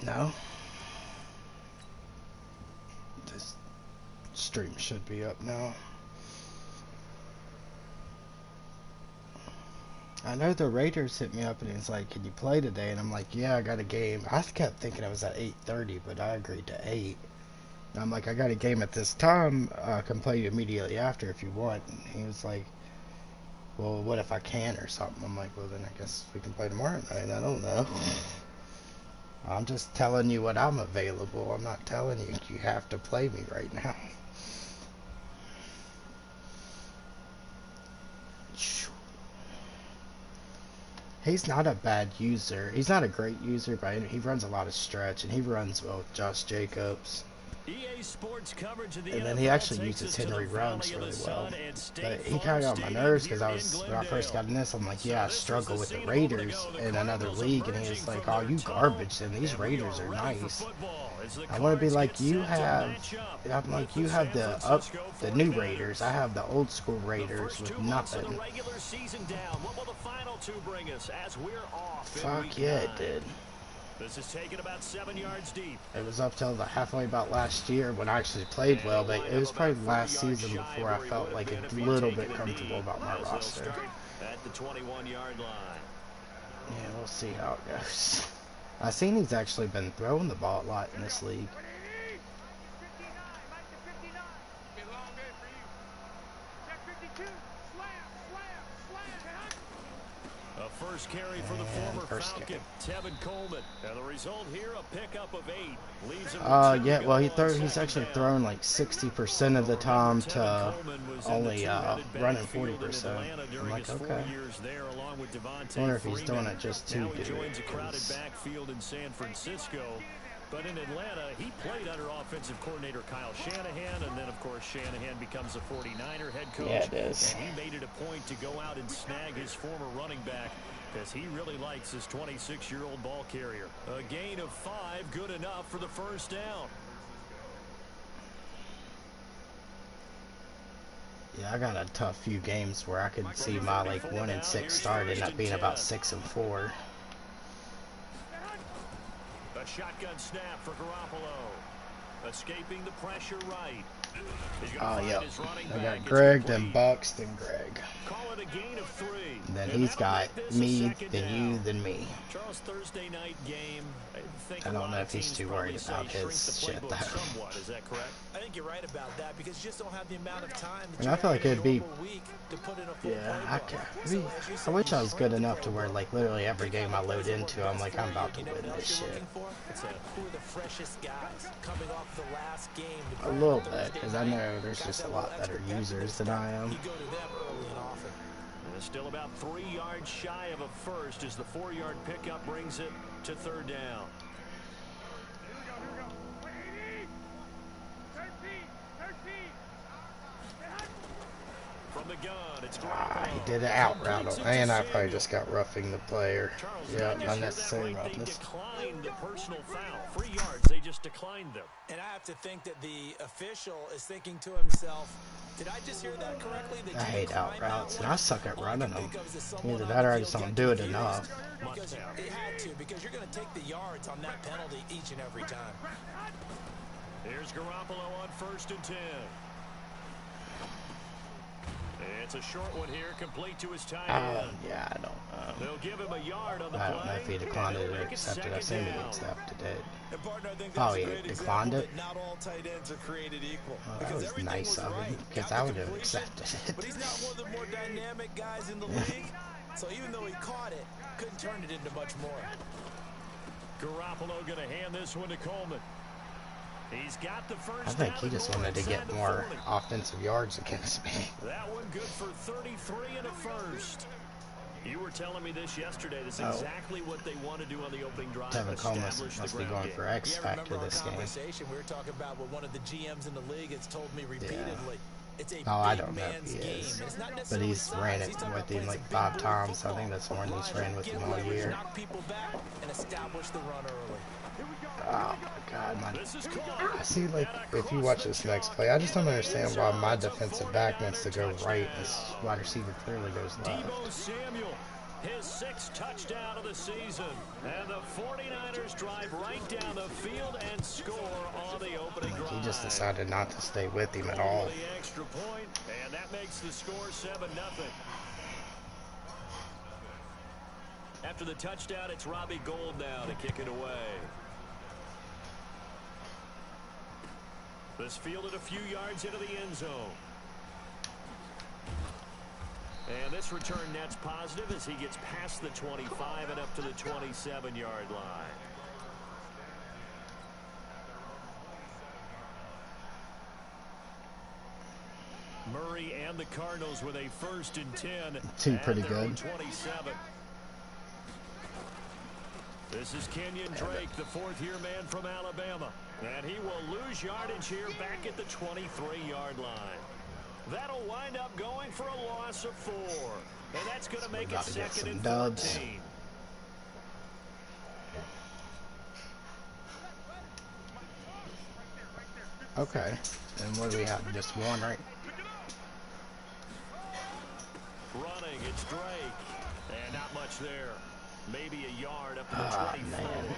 No. This stream should be up now. I know the Raiders hit me up and he's like, "Can you play today?" And I'm like, "Yeah, I got a game." I kept thinking it was at 8:30, but I agreed to 8. And I'm like, "I got a game at this time. I can play you immediately after if you want." And he was like, "Well, what if I can or something?" I'm like, "Well, then I guess we can play tomorrow night." I don't know. I'm just telling you what I'm available. I'm not telling you you have to play me right now. He's not a bad user. He's not a great user, but he runs a lot of stretch, and he runs well with Josh Jacobs. EA Sports coverage of the And then NFL he actually takes uses us to Henry the Ruggs Valley of really the well. Sun and State But he Farm kind of got on my Stadium nerves because here in when I first got in this, I'm like, yeah, I So struggle with the this was the scene a moment Raiders ago. The in another Cardinals league, and he emerging was like, from "Oh, their you tunnel, garbage, and these and we Raiders are ready for nice." football as the I want to be Cards like, get you set to have, match up I'm like, with you the have San the Francisco new 49ers. Raiders. I have the old school The Raiders first with 2 months of the nothing. regular season down. What will the final 2 bring us as we're off in Fuck week yeah, 9? it did. This is taken about 7 yards deep. It was up till the halfway about last year when I actually played well, but it was probably last season before I felt like a little bit comfortable about my roster. At the 21-yard line. Yeah, we'll see how it goes. I've seen he's actually been throwing the ball a lot in this league. A first carry for the former Falcon, Tevin Coleman. And the result here, a pickup of 8. Leaves him Yeah, well, he's actually thrown like 60% of the time to only running 40%. I'm like, okay. I wonder if he's doing it just to do it. Backfield in San Francisco. But in Atlanta, he played under offensive coordinator Kyle Shanahan, and then, of course, Shanahan becomes a 49er head coach. Yeah, it is. And he made it a point to go out and snag his former running back because he really likes his 26-year-old ball carrier. A gain of 5, good enough for the first down. Yeah, I got a tough few games where I could see my like 1-6 start end up being about 6-4. A shotgun snap for Garoppolo. Escaping the pressure right. Oh, yep. I got Greg, then Bucks, then Greg. Call it a gain of 3. And then he's got me, then you, then me. Charles, Thursday night game. I don't know if he's too worried about his shit, though. Somewhat, is that correct? I think you're right about that because you just don't have the amount of time. And I feel like it'd be, yeah, I wish I was good enough to where like literally every game I load into, I'm like, I'm about to win this shit. Who are the freshest guys coming off the last game? A little bit, because I know there's just a lot better users than I am. You go to them early and often. And it's still about 3 yards shy of a first as the 4-yard pickup brings it to 3rd down. From the gun, it's He did an out route, and I probably just got roughing the player. Yeah, unnecessary roughness. Declined the personal foul. 3 yards, they just declined them. And I have to think that the official is thinking to himself, did I just hear that correctly? I hate out routes, and I suck at running them. Either that or I just don't do it enough. Because it had to, because you're going to take the yards on that penalty each and every time. Here's Garoppolo on 1st and 10. It's a short one here, complete to his tight end. Yeah, I don't know. They'll give him a yard on the I don't know if he declined it or accepted. I assume he accepted it. Oh, he declined it? Not all tight ends are created equal. That was nice of him, because I would have accepted it. But he's not one of the more dynamic guys in the league. So even though he caught it, couldn't turn it into much more. Garoppolo going to hand this one to Coleman. He's got the first. I think he just wanted to get more offensive yards against me. That one good for 33 and a first. You were telling me this yesterday. This is exactly what they want to do on the opening drive. Tevin Coleman must be going for X Factor this game. We were talking about what one of the GMs in the league has told me repeatedly. It's a I don't know if he is. But he's ran it with him like 5 times. I think that's more than he's ran with him all year. Knock people back and establish the run early. Oh my god, man. I see, like, if you watch this next play, I just don't understand why my defensive back wants to go right and this wide receiver clearly goes left. His 6th touchdown of the season. And the 49ers drive right down the field and score on the opening drive. He just decided not to stay with him at all. The extra point, and that makes the score 7-0. After the touchdown, it's Robbie Gould now to kick it away. This fielded a few yards into the end zone. And this return net's positive as he gets past the 25 and up to the 27-yard line. Murray and the Cardinals with a 1st and 10. Two pretty good. 27. This is Kenyon Drake, the 4th-year man from Alabama. And he will lose yardage here back at the 23-yard line. That'll wind up going for a loss of 4. And that's going to make it 2nd and 14. Okay. And what do we have? Just one, right? Running, it's Drake. And not much there. Maybe a yard up to the 24. Man.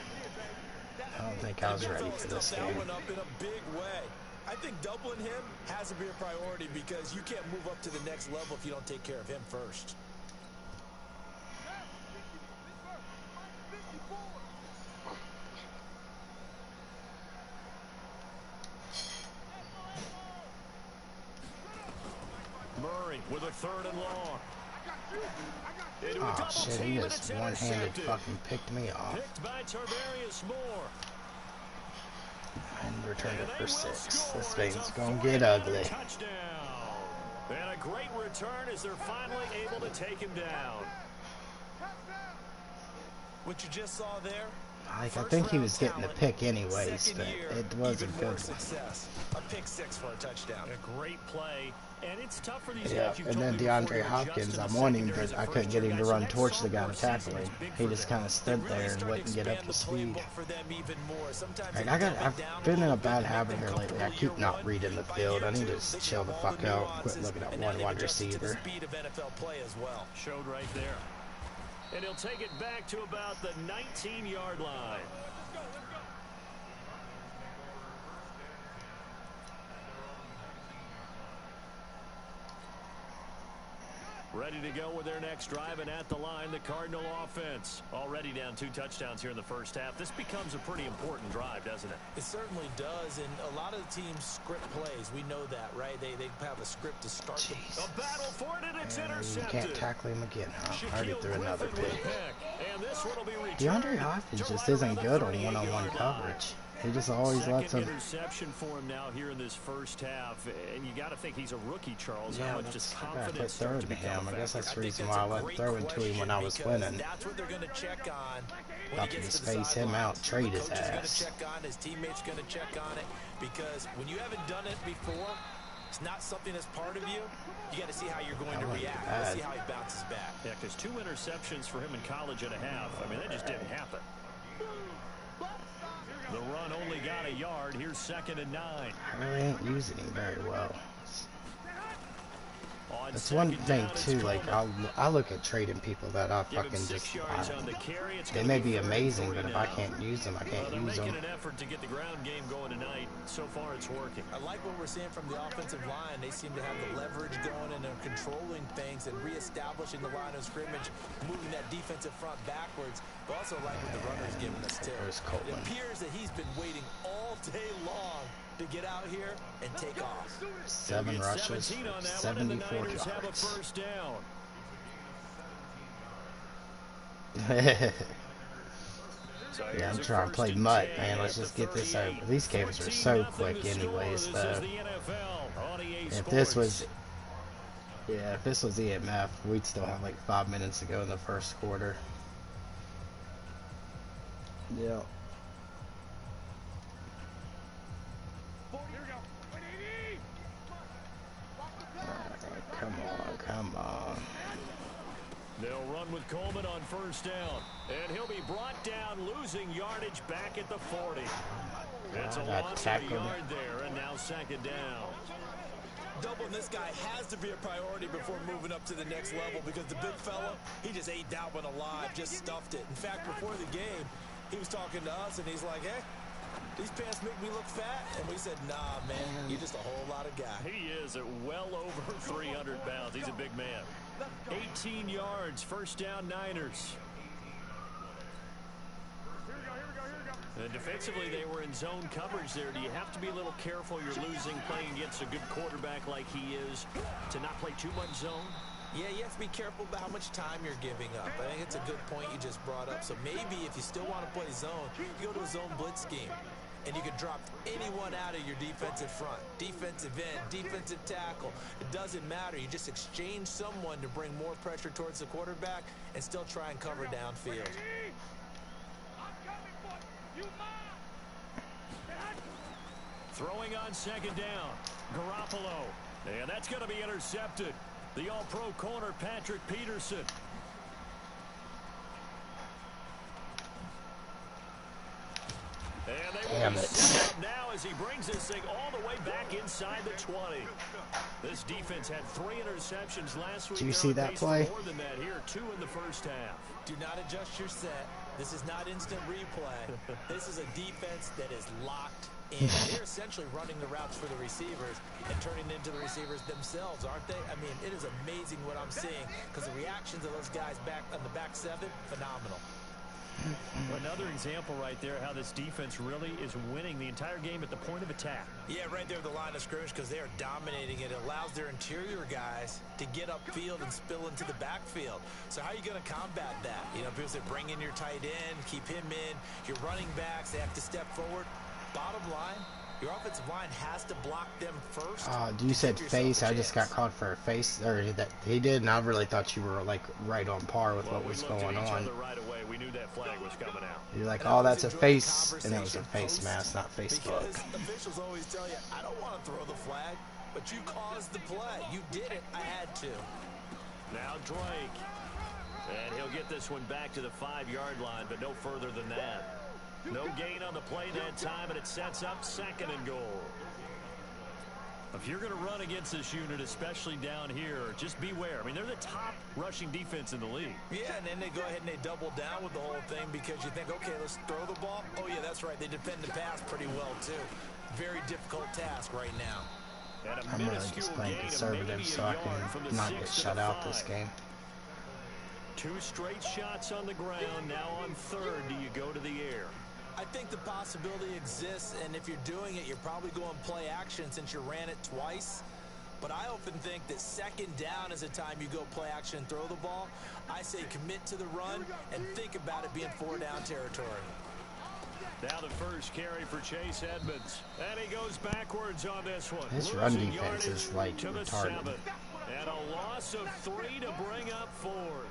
I don't think I was ready for this game. Up in a big way. I think doubling him has to be a priority because you can't move up to the next level if you don't take care of him first. Murray with a 3rd and long. Oh shit, he just one-handed fucking picked me off. Picked by Tarvarius Moore. And returned it for 6. This thing's gonna get ugly. Touchdown. And a great return as they're finally able to take him down. What you just saw there? Like, I think he was getting the pick anyways, but it was a good one. Success. A pick 6 for a touchdown. A great play. And it's tough for these Yeah, guys. and then DeAndre Hopkins, I'm wanting, but I couldn't get him to run towards the guy to tackle him. He just kind of stood there and wouldn't get up to speed. Like, I've been in a bad habit here lately. I keep not reading the field. I need to just chill the fuck out, quit looking at one wide receiver. Showed right there. And he'll take it back to about the 19-yard line. Ready to go with their next drive, and at the line, the Cardinal offense. Already down 2 touchdowns here in the first half. This becomes a pretty important drive, doesn't it? It certainly does, and a lot of the teams script plays. We know that, right? They have a script to start. A battle for it, and it's intercepted. You can't tackle him again, huh? I already threw another pick. And this one will be returned. DeAndre Hopkins just isn't good on one-on-one coverage. He just always lets him. Interception for him now here in this first half, and you got to think he's a rookie, Charles. Yeah, How much that's just I confidence quit throwing to him. I guess that's the reason why I wasn't throwing to him when I was winning. That's what they're going to check on. About to just space him out, trade his ass. Check on his teammates, going to check on it because when you haven't done it before, it's not something that's part of you. You got to see how you're going to react. Let's see how he bounces back. Yeah, because 2 interceptions for him in college and a half. I mean, that just didn't happen. The run only got a yard. Here's 2nd and 9. I really ain't using him very well. That's one thing too, like I look at trading people that I fucking just they may be amazing, but if I can't use them, I can't use them. Making an effort to get the ground game going tonight. So far it's working. I like what we're seeing from the offensive line. They seem to have the leverage going and they're controlling things and reestablishing the line of scrimmage, moving that defensive front backwards, but also like what the runner's giving us too. It appears that he's been waiting all day long to get out here and take off. 7 rushes, 74 yards. Have a first down. Yeah, I'm trying to play mutt, man. Let's just get this over. These games are so quick anyways, though. If this was EMF, we'd still have like 5 minutes to go in the first quarter. Yeah. Come on. They'll run with Coleman on first down. And he'll be brought down, losing yardage back at the 40. It's a loss of a yard there, and now 2nd down. Doubling this guy has to be a priority before moving up to the next level because the big fella, he just ate that one alive, just stuffed it. In fact, before the game, he was talking to us, and he's like, hey, these pants make me look fat. And we said, nah, man, you're just a whole lot of guy. He is at well over 300 pounds. He's a big man. 18 yards, first down Niners. And defensively, they were in zone coverage there. Do you have to be a little careful? You're losing playing against a good quarterback like he is to not play too much zone? Yeah, you have to be careful about how much time you're giving up. I think it's a good point you just brought up. So maybe if you still want to play zone, you go to a zone blitz scheme. And you can drop anyone out of your defensive front. Defensive end, defensive tackle. It doesn't matter. You just exchange someone to bring more pressure towards the quarterback and still try and cover downfield. Throwing on second down, Garoppolo. And that's going to be intercepted. The all-pro corner, Patrick Peterson. And they will set up now as he brings this thing all the way back inside the 20. This defense had 3 interceptions last week. Do you see that play? More than that here, 2 in the first half. Do not adjust your set. This is not instant replay. This is a defense that is locked in. They're essentially running the routes for the receivers and turning into the receivers themselves, aren't they? I mean, it is amazing what I'm seeing because the reactions of those guys back on the back 7, phenomenal. Another example right there how this defense really is winning the entire game at the point of attack. Yeah, right there at the line of scrimmage because they are dominating it. It allows their interior guys to get upfield and spill into the backfield. So how are you going to combat that? You know, people say bring in your tight end, keep him in. Your running backs, they have to step forward. Bottom line, your offensive line has to block them first. You said face. I just got caught for a face, or that he did, and I really thought you were like right on par with what was going on. Right away. We knew that flag was coming out. You're like, oh, that's a face, and it was a face mask, not Facebook. Because officials always tell you, I don't want to throw the flag, but you caused the play. You did it. I had to. Now Drake, and he'll get this one back to the 5-yard line, but no further than that. No gain on the play that time, and it sets up 2nd and goal. If you're going to run against this unit, especially down here, just beware. I mean, they're the top rushing defense in the league. Yeah, and then they go ahead and they double down with the whole thing because you think, okay, let's throw the ball. Oh, yeah, that's right. They defend the pass pretty well, too. Very difficult task right now. I'm really just playing conservative so I can not get shut out this game. 2 straight shots on the ground. Now on 3rd, do you go to the air? I think the possibility exists, and if you're doing it, you're probably going play action since you ran it twice. But I often think that 2nd down is a time you go play action and throw the ball. I say commit to the run and think about it being 4-down territory. Now the first carry for Chase Edmonds. And he goes backwards on this one. This run defense is like retarded. And a loss of 3 to bring up 4th.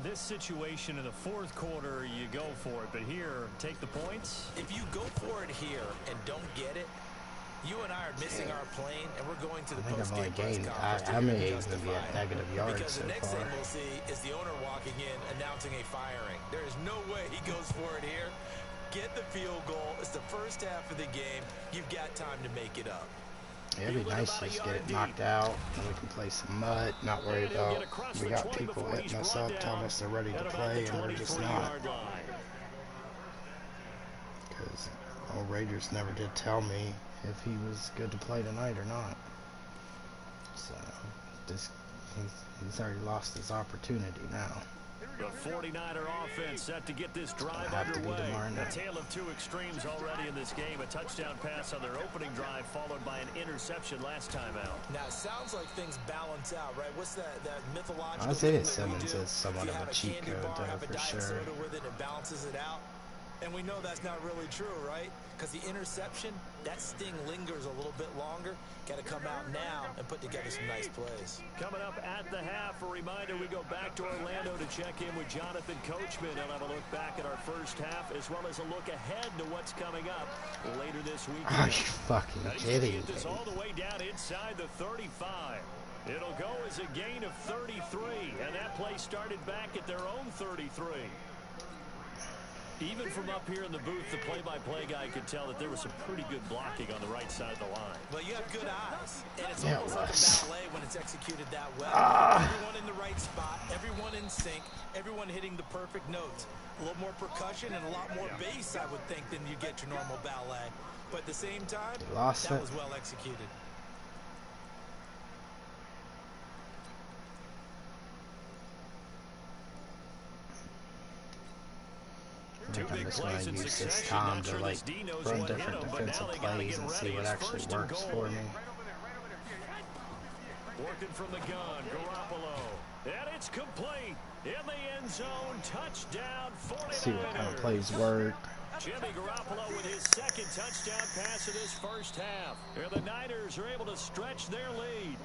This situation in the 4th quarter, you go for it. But here, take the points. If you go for it here and don't get it, you and I are missing our plane, and we're going to the post-game press conference. I may even be at negative yards because so the next far. thing we'll see is the owner walking in, announcing a firing. There is no way he goes for it here. Get the field goal. It's the first half of the game. You've got time to make it up. Yeah, it'd be nice to just get it knocked out and we can play some mud, not worry about we got people hitting us up, telling us they're ready to play and we're just not. Because old Raiders never did tell me if he was good to play tonight or not. So he's already lost his opportunity now. The 49er offense set to get this drive underway. A tale of 2 extremes already in this game. A touchdown pass on their opening drive followed by an interception last time out. Now, it sounds like things balance out, right? What's that mythological Isaiah Simmons is somewhat of a cheat code, though, for sure. Soda with it, it balances it out. And we know that's not really true, right? Because the interception, that sting lingers a little bit longer. Got to come out now and put together some nice plays. Coming up at the half, a reminder, we go back to Orlando to check in with Jonathan Coachman and have a look back at our first half, as well as a look ahead to what's coming up later this week. Are you fucking kidding me? This all the way down inside the 35. It'll go as a gain of 33, and that play started back at their own 33. Even from up here in the booth, the play-by-play guy could tell that there was some pretty good blocking on the right side of the line. Well, you have good eyes, and it's Yeah, almost like a ballet when it's executed that well. Everyone in the right spot, everyone in sync, everyone hitting the perfect notes. A little more percussion and a lot more bass, I would think, than you get your normal ballet. But at the same time, that was well executed. I'm just going to use this time to like run different defensive plays and see what actually works for me. Working from the gun, Garoppolo. And it's complete. In the end zone, touchdown, 49ers. See what kind of plays work. Jimmy Garoppolo with his second touchdown pass in his first half. And the Niners are able to stretch their lead.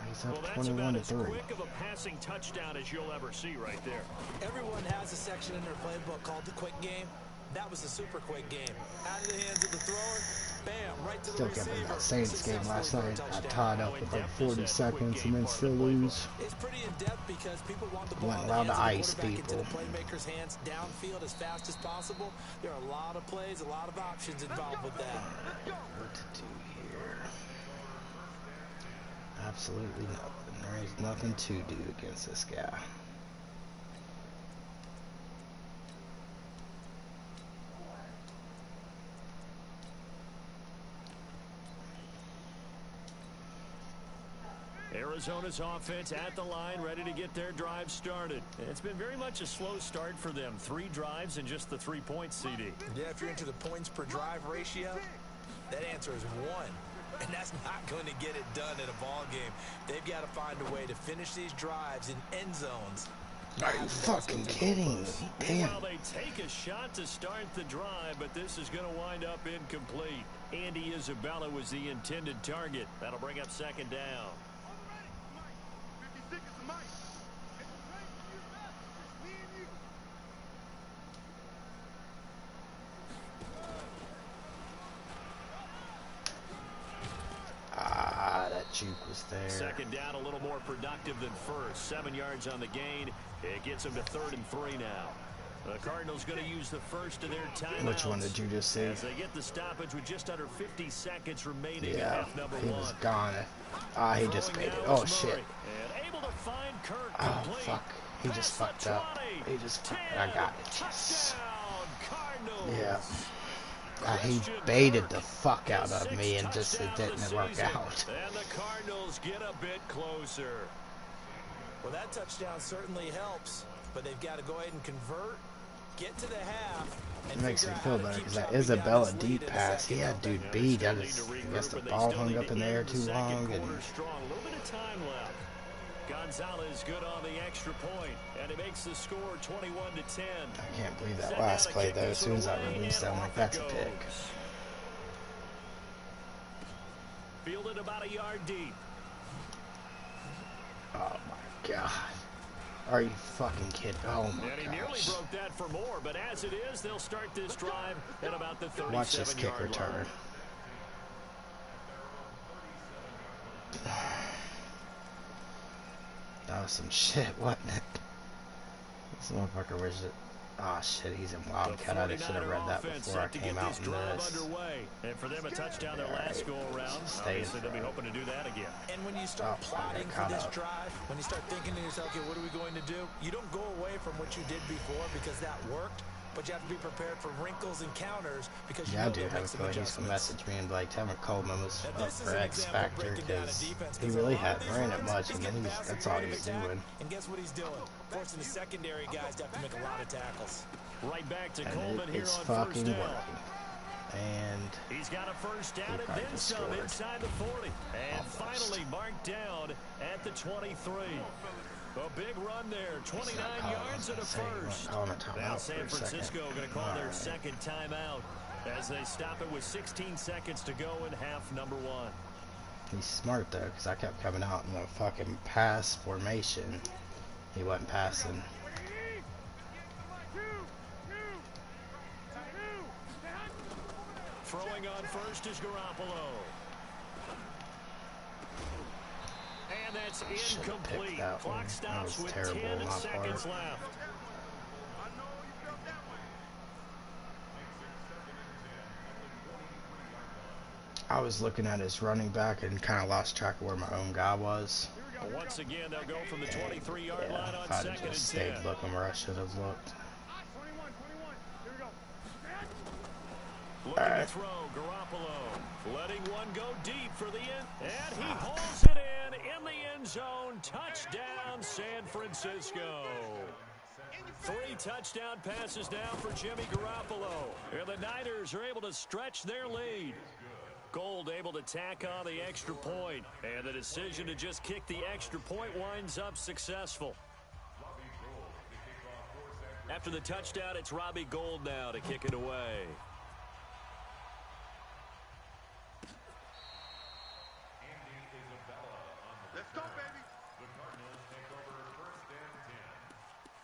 He's up well, that's about as 21-3. quick of a passing touchdown as you'll ever see right there. Everyone has a section in their playbook called the quick game. That was a super quick game. Out of the hands of the thrower, bam, right to the receiver. Still getting that Saints game last night. Got tied up with like 40 seconds and then still lose. It's pretty in depth because people want the ball Went around to ice into people. the playmaker's hands downfield as fast as possible. There are a lot of plays, a lot of options involved with that. What to do here? Absolutely nothing. There is nothing to do against this guy. Arizona's offense at the line, ready to get their drive started. It's been very much a slow start for them. 3 drives and just the 3 points, CD. Yeah, if you're into the points per drive ratio, that answer is 1. And that's not going to get it done in a ball game. They've got to find a way to finish these drives in end zones. Are you fucking kidding me? Damn. Well, they take a shot to start the drive, but this is going to wind up incomplete. Andy Isabella was the intended target. That'll bring up second down. Juke was there. Second down, a little more productive than first. 7 yards on the gain. It gets them to 3rd and 3 now. The Cardinals going to use the first of their timeouts. Which one did you just see? As they get the stoppage with just under 50 seconds remaining in Yeah, half number he 1. was gone. He just made it. Oh, shit. And able to find Kirk Oh, complete. fuck. He just fucked up. He just fucked. I got it. Yes. Yeah. He baited the fuck out of me and just it didn't work out. And the Cardinals get a bit closer. Well, that touchdown certainly helps, but they've got to go ahead and convert, get to the half. It makes me feel better because that Isabella deep pass, he had dude beat. I guess the ball hung up in the air too long. And Gonzalez good on the extra point, and it makes the score 21-10. I can't believe that last play though. As soon as I released that, I'm like, that's a pick. Fielded about a yard deep. Oh my god. Are you fucking kidding? Oh my and he nearly gosh. broke that for more, but as it is, they'll start this drive at about the 37-yard line. Watch this kick return. That was some shit, wasn't it? This motherfucker was it. Ah, shit, he's in Wildcat. I should have read that before I came out in this. And for them, a touchdown their last go around. Obviously, they'll be hoping to do that again. And when you start plotting for this drive, when you start thinking to yourself, okay, what are we going to do? You don't go away from what you did before because that worked. But you have to be prepared for wrinkles and counters because you know I do have a feeling he's going to message me and be like, Tevin Coleman was up for X Factor because he really hadn't ran it much and then that's all he was doing. And guess what he's doing? Forcing the secondary guys to have to make a lot of tackles. Right back to And Coleman here it's on fucking first down. working. And he's got a first down and then some inside the 40. And finally marked down at the 23. A big run there, 29 yards and a first. Now San Francisco going to call their second timeout as they stop it with 16 seconds to go in half number 1. He's smart though, because I kept coming out in the fucking pass formation. He wasn't passing. Throwing on first is Garoppolo. And that's incomplete. Clock stops with 10 seconds left. I was looking at his running back and kind of lost track of where my own guy was. Once again, they'll go from the 23-yard line on if I'd second have just and 10. stayed looking where I should have looked. Looking to throw, Garoppolo. Letting one go deep for the end. And he pulls it in the end zone. Touchdown, San Francisco. 3 touchdown passes now for Jimmy Garoppolo. And the Niners are able to stretch their lead. Gold able to tack on the extra point. And the decision to just kick the extra point winds up successful. After the touchdown, it's Robbie Gould now to kick it away. Let's go, baby. The Cardinals take over first and 10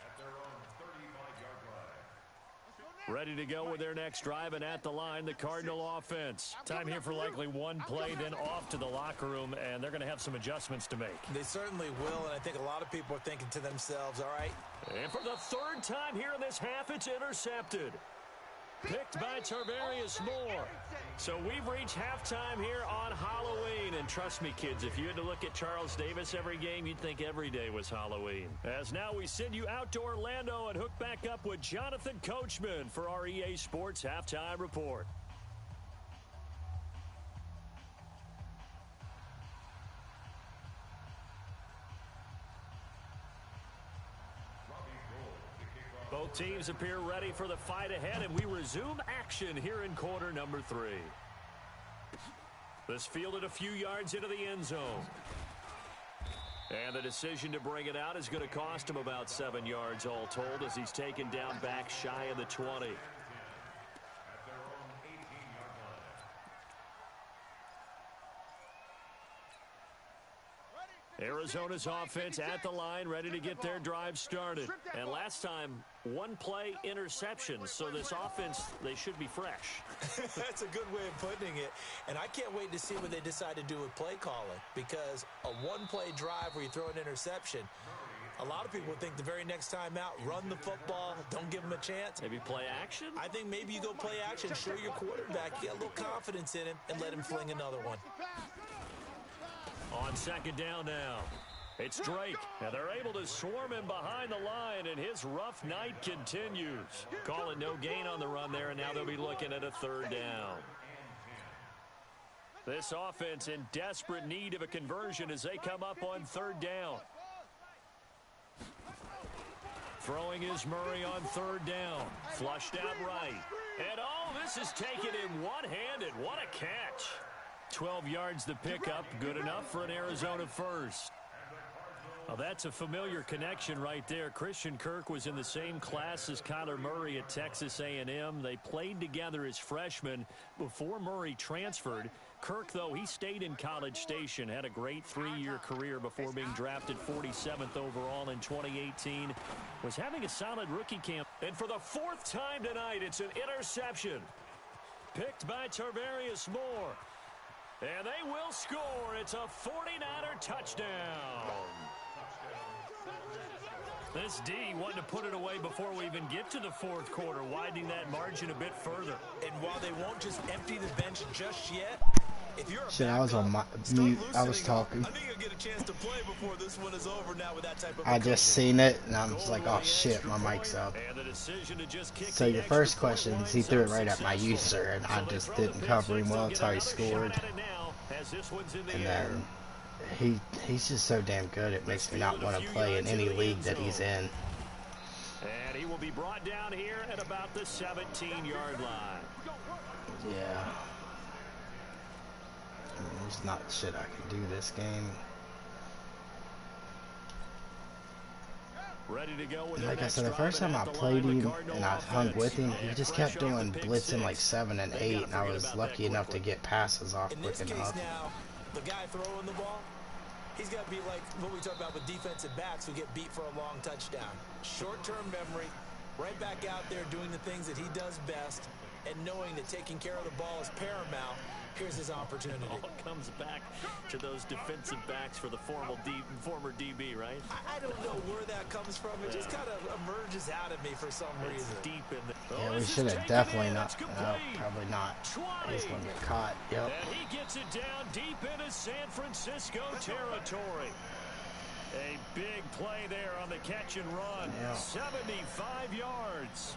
at their own 35-yard line. Ready to go with their next drive, and at the line, the Cardinal offense. Time here for likely one play, then off to the locker room, and they're going to have some adjustments to make. They certainly will, and I think a lot of people are thinking to themselves, all right. And for the 3rd time here in this half, it's intercepted. Picked by Tarvarius Moore. So we've reached halftime here on Halloween. And trust me, kids, if you had to look at Charles Davis every game, you'd think every day was Halloween. As now we send you out to Orlando and hook back up with Jonathan Coachman for our EA Sports Halftime Report. Both teams appear ready for the fight ahead, and we resume action here in quarter number 3. This fielded a few yards into the end zone. And the decision to bring it out is going to cost him about 7 yards all told as he's taken down back shy of the 20. Arizona's offense at the line, ready to get their drive started. And last time, 1 play interception. So this offense, they should be fresh. That's a good way of putting it. And I can't wait to see what they decide to do with play calling. Because a 1-play drive where you throw an interception, a lot of people think the very next time out, run the football, don't give them a chance. Maybe play action? I think maybe you go play action, show your quarterback, get a little confidence in him, and let him fling another one. On second down now, it's Drake, and they're able to swarm him behind the line, and his rough night continues. Calling no gain on the run there, and now they'll be looking at a 3rd down. This offense in desperate need of a conversion as they come up on 3rd down. Throwing is Murray on 3rd down. Flushed out right. And this is taken in one-handed. What a catch. 12 yards the pickup, good enough for an Arizona first. Well, that's a familiar connection right there. Christian Kirk was in the same class as Kyler Murray at Texas A&M. They played together as freshmen before Murray transferred. Kirk, though, he stayed in College Station, had a great 3-year career before being drafted 47th overall in 2018. Was having a solid rookie camp. And for the 4th time tonight, it's an interception. Picked by Tarvarius Moore. And they will score. It's a 49er touchdown. This D wanted to put it away before we even get to the 4th quarter, widening that margin a bit further. And while they won't just empty the bench just yet, if you're a shit, I was on mute. I was talking. I think you'll get a chance to play before this one is over now with that type of I just seen it, and I was like, oh shit, my mic's up. So your first question is he threw it right at my user, and I just didn't cover him well until he scored. And then he's just so damn good, it makes me not want to play in any league that he's in. And he will be brought down here at about the 17-yard line. Yeah. I mean, there's not shit I can do this game. Ready to go with like I said, the first time I played him and I hung with him, he just kept doing blitzing like 7 and 8, and I was lucky enough to get passes off quick enough. Now, the guy throwing the ball, he's got to be like what we talk about with defensive backs who get beat for a long touchdown. Short-term memory, right back out there doing the things that he does best, and knowing that taking care of the ball is paramount, here's his opportunity. It all comes back to those defensive backs for the former DB, right? I don't know where that comes from. It just kind of emerges out of me for some reason. Deep in the... Yeah, we should have definitely not. No, probably not. He's going to get caught. Yep. And he gets it down deep into San Francisco territory. A big play there on the catch and run. Yeah. 75 yards.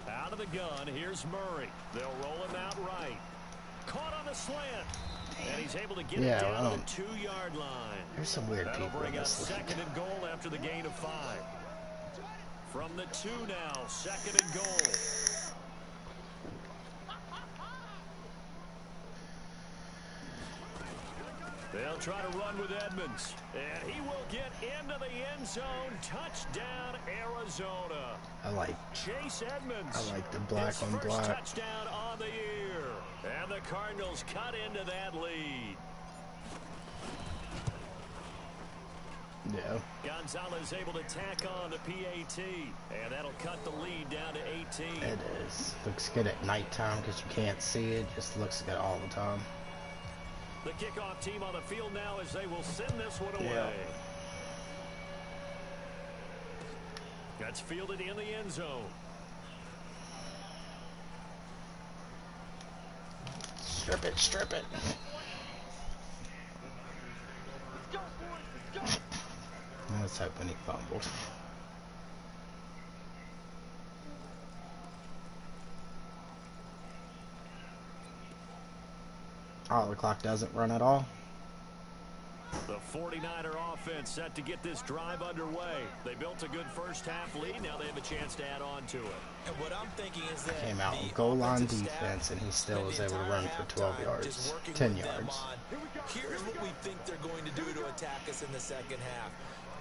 Out of the gun, here's Murray. They'll roll him out right. Caught on the slant. And he's able to get it down to the 2-yard line. There's some weird That'll people bring in us this league. 2nd and goal after the gain of 5. From the 2 now, 2nd and goal. They'll try to run with Edmonds. And he will get into the end zone. Touchdown, Arizona. I like Chase Edmonds. I like the black his on first black. touchdown on the year. And the Cardinals cut into that lead. Yeah. Gonzalez able to tack on the PAT. And that'll cut the lead down to 18. It is. Looks good at nighttime because you can't see it. Just looks good all the time. The kickoff team on the field now as they will send this one away. Yeah. That's fielded in the end zone. Strip it, strip it. I was hoping he fumbled. Oh, the clock doesn't run at all. The 49er offense set to get this drive underway. They built a good first half lead. Now they have a chance to add on to it. And what I'm thinking is that Came out with goal line defense, and he still was able to run for 12 yards, 10 yards. Here's what we think they're going to do to attack us in the second half.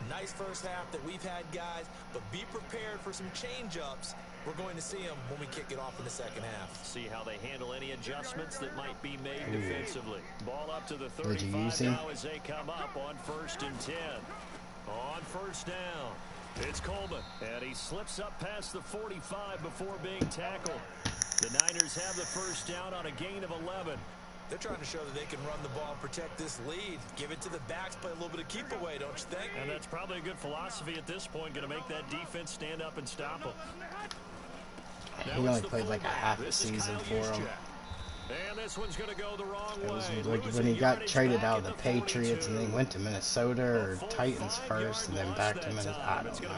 Nice first half that we've had, guys, but be prepared for some change-ups. We're going to see them when we kick it off in the second half. See how they handle any adjustments that might be made defensively. Ball up to the Would you use 35 him? now as they come up on 1st and 10. On first down, it's Coleman, and he slips up past the 45 before being tackled. The Niners have the first down on a gain of 11. They're trying to show that they can run the ball and protect this lead. Give it to the backs, play a little bit of keep away, don't you think? And that's probably a good philosophy at this point, going to make that defense stand up and stop them. He only played like a half a season for him. And this one's going to go the wrong It was way. like when he got traded out of the Patriots and then he went to Minnesota or Titans first and then back to Minnesota. I don't know.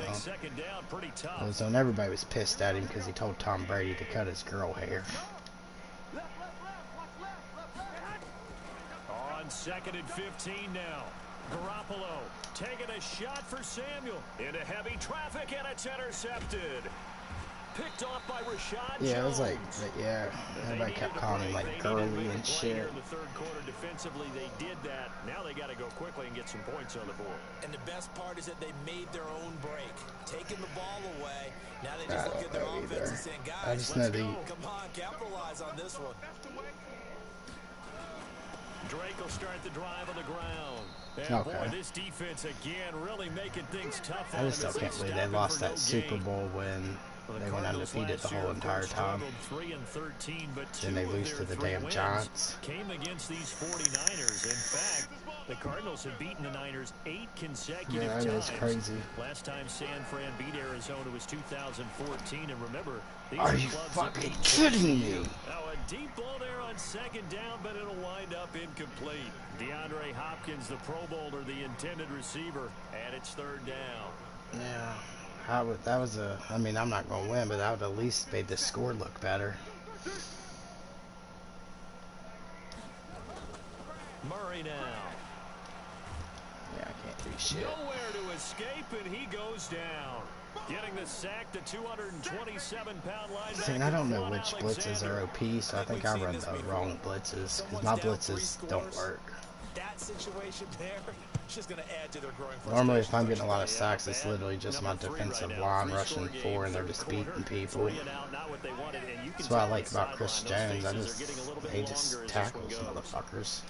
It was when everybody was pissed at him because he told Tom Brady to cut his girl hair. On 2nd and 15 now. Garoppolo taking a shot for Samuel. Into heavy traffic, and it's intercepted. Picked off by Rashad Jones. Yeah, it was like, yeah, everybody kept calling him like girly and shit. In the third quarter defensively, they did that. Now they got to go quickly and get some points on the board. And the best part is that they made their own break, taking the ball away. Now they just look at their offense and saying, guys, let's go. Come on, capitalize on this one. Drake will start the drive on the ground. And Okay. boy, this defense again really making things tough. I just still can't believe they lost that Super Bowl when they went undefeated the whole entire time. 3 and 13, but Then they lose to the damn Giants. Came against these 49ers. In fact, the Cardinals have beaten the Niners 8 consecutive Yeah, that times. is crazy. Last time San Fran beat Arizona was 2014, and remember, these Are you clubs that fucking beat kidding me? Now a deep ball there on 2nd down, but it'll wind up incomplete. DeAndre Hopkins, the Pro Bowler, the intended receiver, and it's 3rd down. Yeah. That was a, I mean, I'm not going to win, but that would at least made the score look better. Murray now. Yeah, I can't do shit. Nowhere to escape, and he goes down. Getting the sack, the 227-pound linebacker. See, and I don't know Quan which blitzes are Alexander. OP, so I think I run the wrong blitzes, because my blitzes don't work. That situation there, it's just going to add to their growing frustration. Normally, if I'm getting a lot of sacks, it's literally just my defensive line rushing 4 and they're just beating people. That's what I like about Chris Jones. He just tackles motherfuckers.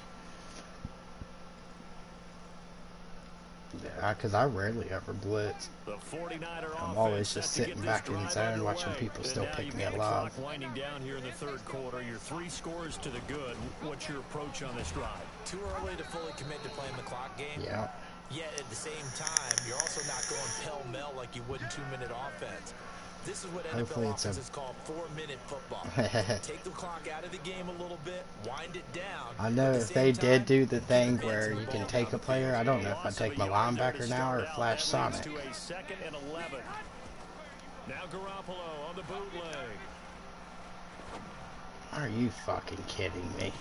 Yeah, because I rarely ever blitz. I'm always just sitting back in zone watching people still pick me alive. Winding down here in the third quarter, your 3 scores to the good. What's your approach on this drive? Too early to fully commit to playing the clock game. Yeah. Yet at the same time, you're also not going pell-mell like you would in 2-minute offense. This is what NFL offenses call 4-minute football. Take the clock out of the game a little bit, wind it down. I know if they did do the thing where you can take a player, I don't know if I'd take my linebacker now or Flash Sonic. Now Garoppolo on the bootleg. Are you fucking kidding me?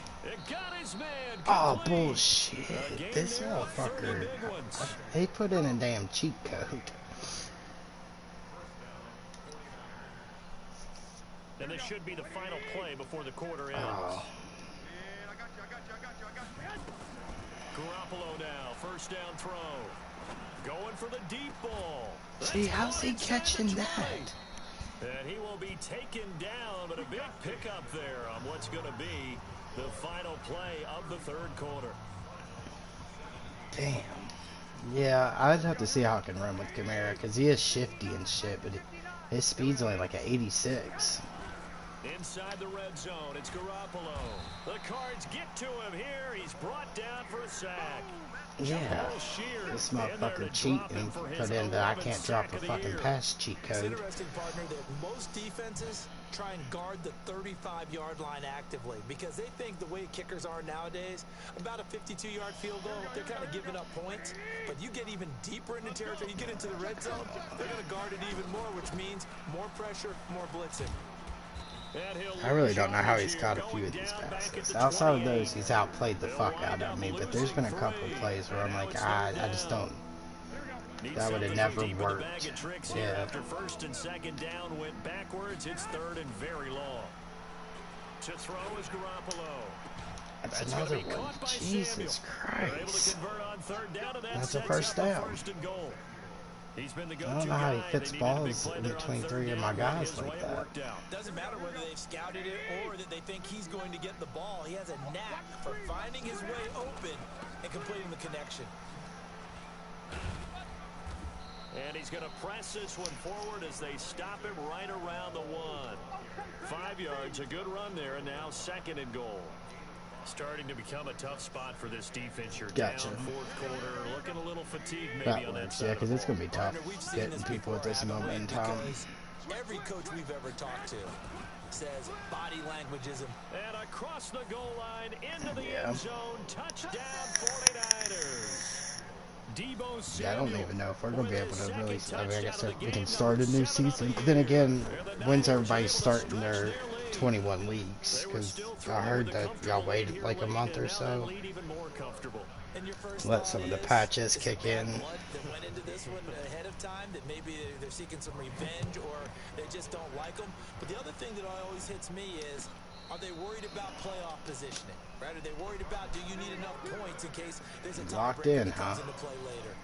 Oh, oh, bullshit. This motherfucker, he put in a damn cheat code. And this should be the final play before the quarter ends. Oh. Garoppolo now, first down throw. Going for the deep ball. See, how's he catching that? And he will be taken down, but a big pickup there on what's going to be the final play of the third quarter. Damn. Yeah, I'd have to see how I can run with Kamara, because he is shifty and shit, but his speed's only like an 86. Inside the red zone, it's Garoppolo. The Cards get to him here. He's brought down for a sack. Yeah, this motherfucker cheat and put in the I can't drop a fucking pass cheat code. It's interesting, partner, that most defenses try and guard the 35-yard line actively because they think the way kickers are nowadays, about a 52-yard field goal, they're kind of giving up points. But you get even deeper into territory, you get into the red zone, they're going to guard it even more, which means more pressure, more blitzing. I really don't know how he's caught a few of these passes. Outside of those, he's outplayed the fuck out of me, but there's been a couple of plays where I'm like, I just don't. That would have never worked. Yeah. After first and second down went backwards, it's third and very long. To throw is Garoppolo. That's another one. Jesus Christ. That's a first down. I don't know how he fits balls in between 3 of my guys like that. Doesn't matter whether they've scouted it or that they think he's going to get the ball. He has a knack for finding his way open and completing the connection. And he's going to press this one forward as they stop him right around the 1. 5 yards, a good run there, and now second and goal. Starting to become a tough spot for this defense. You're gotcha. Down fourth quarter, looking a little fatigued maybe That on that works, side. yeah, because it's going to be tough getting people at this moment in time. Every coach we've ever talked to says body language is And across the goal line, into the end zone, touchdown 49ers. Debo Samuel. Yeah, I don't even know if we're going to be able to really, I mean, I guess we can start a new season. But then again, when's everybody starting their 21 leagues? Because I heard that y'all waited like a month or so. Let some of the patches kick in. That went into this one ahead of time, that maybe they're seeking some revenge or they just don't like them. But the other thing that always hits me is, are they worried about playoff positioning? Right? Are they worried about, do you need enough points in case there's a Locked tiebreaker in, that comes huh? into play later?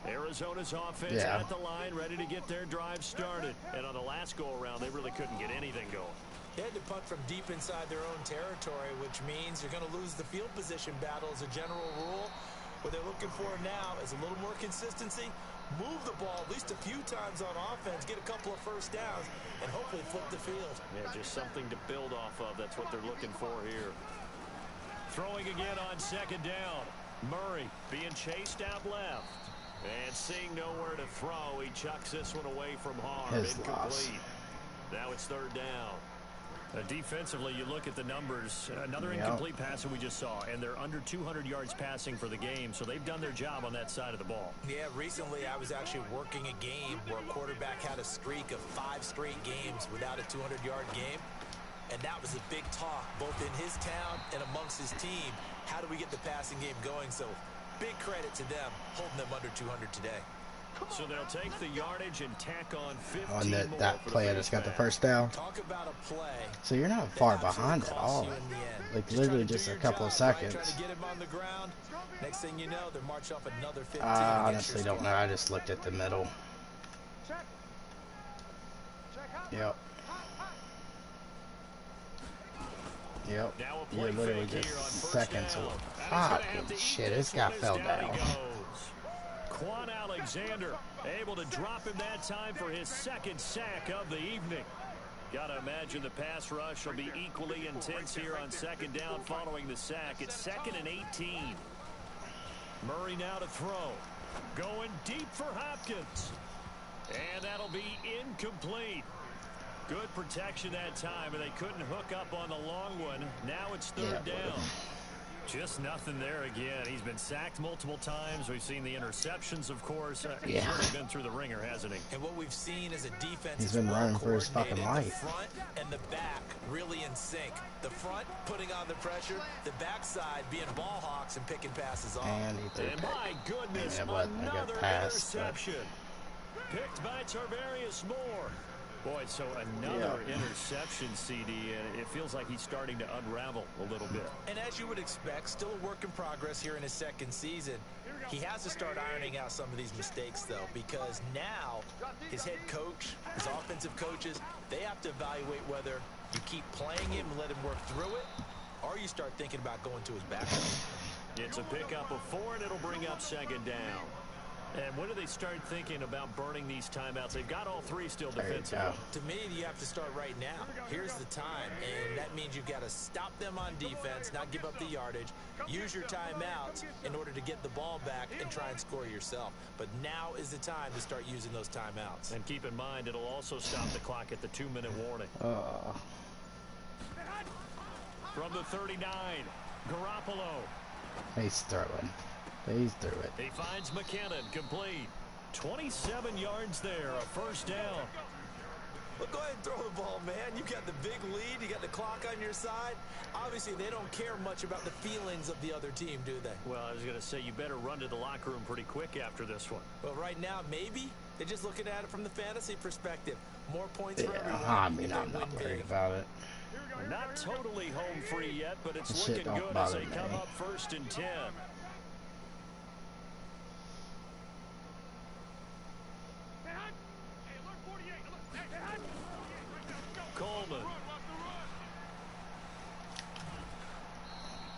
Arizona's offense at the line, ready to get their drive started. And on the last go-around, they really couldn't get anything going. They had to punt from deep inside their own territory, which means you're going to lose the field position battle as a general rule. What they're looking for now is a little more consistency, move the ball at least a few times on offense, get a couple of first downs, and hopefully flip the field. Yeah, just something to build off of. That's what they're looking for here. Throwing again on second down. Murray being chased out left. And seeing nowhere to throw, he chucks this one away from harm. Incomplete. Now it's third down. Defensively, you look at the numbers. Another incomplete pass that we just saw, and they're under 200 yards passing for the game, so they've done their job on that side of the ball. Yeah, recently I was actually working a game where a quarterback had a streak of 5 straight games without a 200-yard game, and that was a big talk, both in his town and amongst his team. How do we get the passing game going? So big credit to them, holding them under 200 today. So they'll take the yardage and tack on 15 On more that for play, I the just got the face first down. Talk about a play. So you're not far behind at all. Like literally just a couple of seconds. Trying to get him on the ground. Next thing you know, they're marching off another 15. I honestly don't know. I just looked at the middle. Yep. Yep. You're literally just seconds away. Fucking shit, this guy fell down. Quan Alexander able to drop him that time for his second sack of the evening. Gotta imagine the pass rush will be equally intense here on second down following the sack. It's 2nd and 18. Murray now to throw. Going deep for Hopkins. And that'll be incomplete. Good protection that time, and they couldn't hook up on the long one. Now it's third down. Just nothing there again. He's been sacked multiple times. We've seen the interceptions, of course. He's really been through the ringer, hasn't he? And what we've seen is a defense. He's been running for his fucking life. The front and the back really in sync. The front putting on the pressure, the backside being ball hawks and picking passes off. And my goodness, another interception. Picked by Tarvarius Moore. Boy, so another interception, CD, and it feels like he's starting to unravel a little bit. And as you would expect, still a work in progress here in his second season. He has to start ironing out some of these mistakes, though, because now his head coach, his offensive coaches, they have to evaluate whether you keep playing him and let him work through it, or you start thinking about going to his backup. It's a pickup of 4, and it'll bring up second down. And when do they start thinking about burning these timeouts? They've got all 3 still defensively. To me, you have to start right now. Here's the time, and that means you've got to stop them on defense, not give up the yardage, use your timeouts in order to get the ball back and try and score yourself. But now is the time to start using those timeouts. And keep in mind, it'll also stop the clock at the 2-minute warning. From the 39, Garoppolo. He's throwing. He's through it. He finds McKinnon, complete. 27 yards there, a first down. Well, go ahead and throw the ball, man. You got the big lead. You got the clock on your side. Obviously, they don't care much about the feelings of the other team, do they? Well, I was going to say, you better run to the locker room pretty quick after this one. Well, right now, maybe. They're just looking at it from the fantasy perspective. More points for everyone. I mean, I'm not worried about it. We're not totally home free yet, but it's looking good as they come up 1st and 10. Coleman.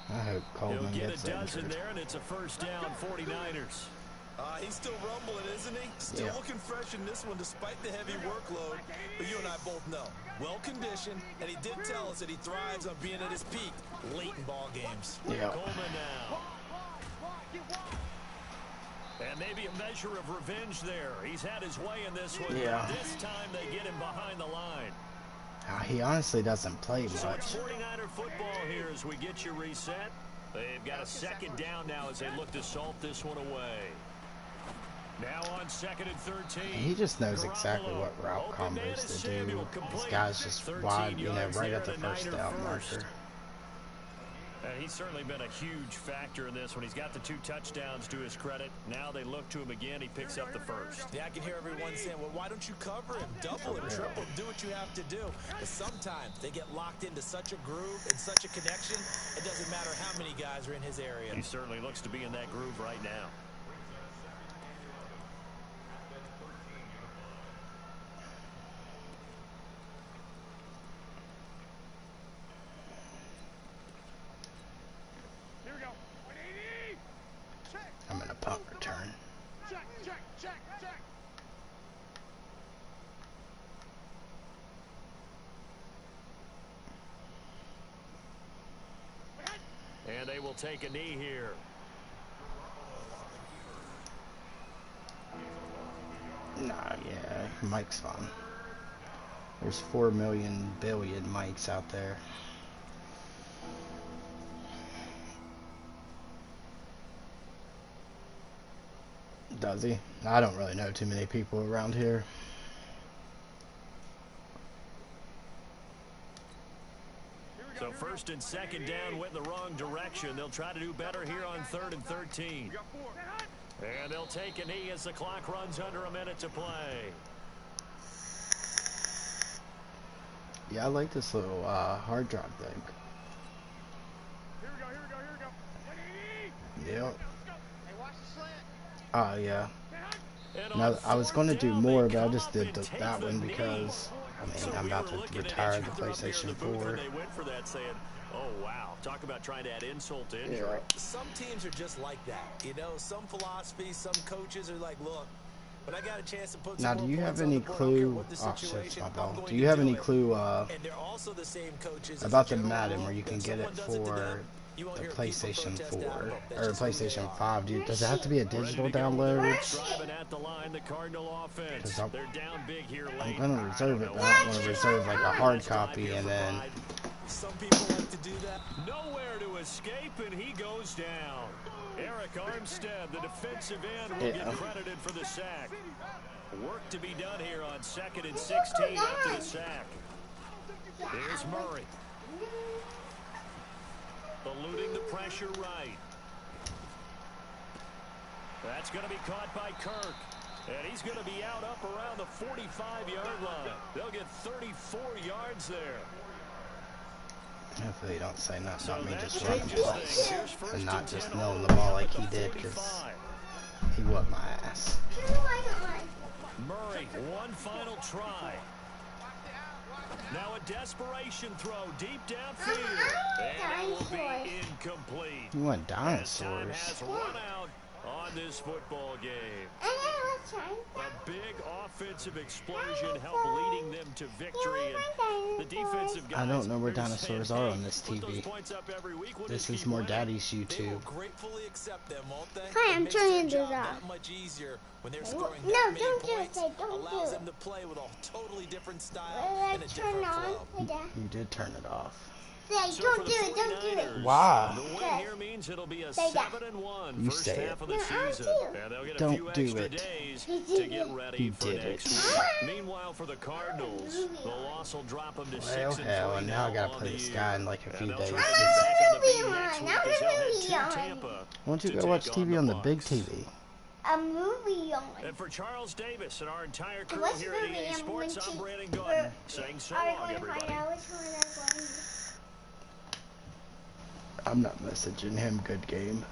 I hope Coleman gets a dozen there, and it's a first down, 49ers. He's still rumbling, isn't he? Still looking fresh in this one despite the heavy workload. But you and I both know, well-conditioned, and he did tell us that he thrives on being at his peak late in ball games. Coleman now. And maybe a measure of revenge there. He's had his way in this one. This time they get him behind the line. He honestly doesn't play much. So it's 49er football here as we get you reset. They've got a second down now as they look to salt this one away. Now on 2nd and 13. He just knows exactly what route combos to do. This guy's just wide, right at the first down marker. And he's certainly been a huge factor in this one. He's got the 2 touchdowns to his credit. Now they look to him again. He picks up the first. Yeah, I can hear everyone saying, well, why don't you cover him? Double him, triple him, do what you have to do. But sometimes they get locked into such a groove and such a connection, it doesn't matter how many guys are in his area. He certainly looks to be in that groove right now. I'm in a punt return. And they will take a knee here. Mike's fine. There's 4 million billion mics out there. Does he? I don't really know too many people around here. So 1st and 2nd down went in the wrong direction. They'll try to do better here on 3rd and 13. And they'll take a knee as the clock runs under a minute to play. Yeah, I like this little hard drop thing. Yep. Oh, yeah. Now, I was going to do more, but I just did that one because, I mean, I'm about to retire the PlayStation 4. Oh, wow. Talk about trying to add insult to injury. Yeah. Some teams are just like that. You know, some philosophies, some coaches are like, look, when I got a chance to put Now, some do you more have points on any the board, I don't care clue? what the Oh, shit, situation, my I'm ball. going Do you to have do any it. clue And they're also the same coaches about as the a general Madden rule. where you can If get it someone does it to for them, you won't the hear people PlayStation protest 4 out. That's or just who they PlayStation are. 5? Does it have to be a digital download? Driving at the line, the Cardinal offense. They're down big here late. I'm gonna reserve it, but I don't want to reserve like a hard copy and then. Some people like to do that. Nowhere to escape, and he goes down. Eric Armstead, the defensive end, will get credited for the sack. Work to be done here on 2nd and 16 after the sack. Here's Murray. Eluding the pressure right. That's going to be caught by Kirk. And he's going to be out up around the 45-yard line. They'll get 34 yards there. Hopefully, don't say nothing So about me that just running changes plus things. Here's first and not and just 10 knowing all the ball the way like up he at the did because 45. he whooped my ass. Murray, one final try. Now a desperation throw deep downfield. And that will be incomplete. You want As time dinosaurs? has run out on this football game. A big offensive explosion helped leading them to victory. And the defensive guys, I don't know where they're dinosaurs saying, are "Hey, on this put those TV. points up every week. We'll This just is keep more winning." Daddy's They will YouTube. gratefully accept them, won't they? Hi, It I'm makes turning their this job off. that much easier when they're scoring No, that many don't do it, points. Dad, don't Allows do them it. to play with a totally different style I and a turn different on flow. for that. You did turn it off. Say, So don't for do the it, don't do it. 49ers, Why? The win here means it'll be a Say that. 7-1 You first say it. half of the No, I season. do. And they'll get a Don't few do extra it. days You to did get it. ready You for did next it. week. Meanwhile, for the Cardinals, the loss will drop them to Well, 6-3 hell, and now I gotta on play the this year. guy in like a And few they'll days. try to get back on the beat I'm next a week movie as they'll head on. to Tampa. Why don't you to go take watch TV on the big Bucs. TV? A movie on. And for Charles Davis and our entire crew What's here at movie EA I'm Sports, going I'm to- Brandon Gordon saying so Are we long, going to everybody. find out which one I'm going to? I'm not messaging him. Good game.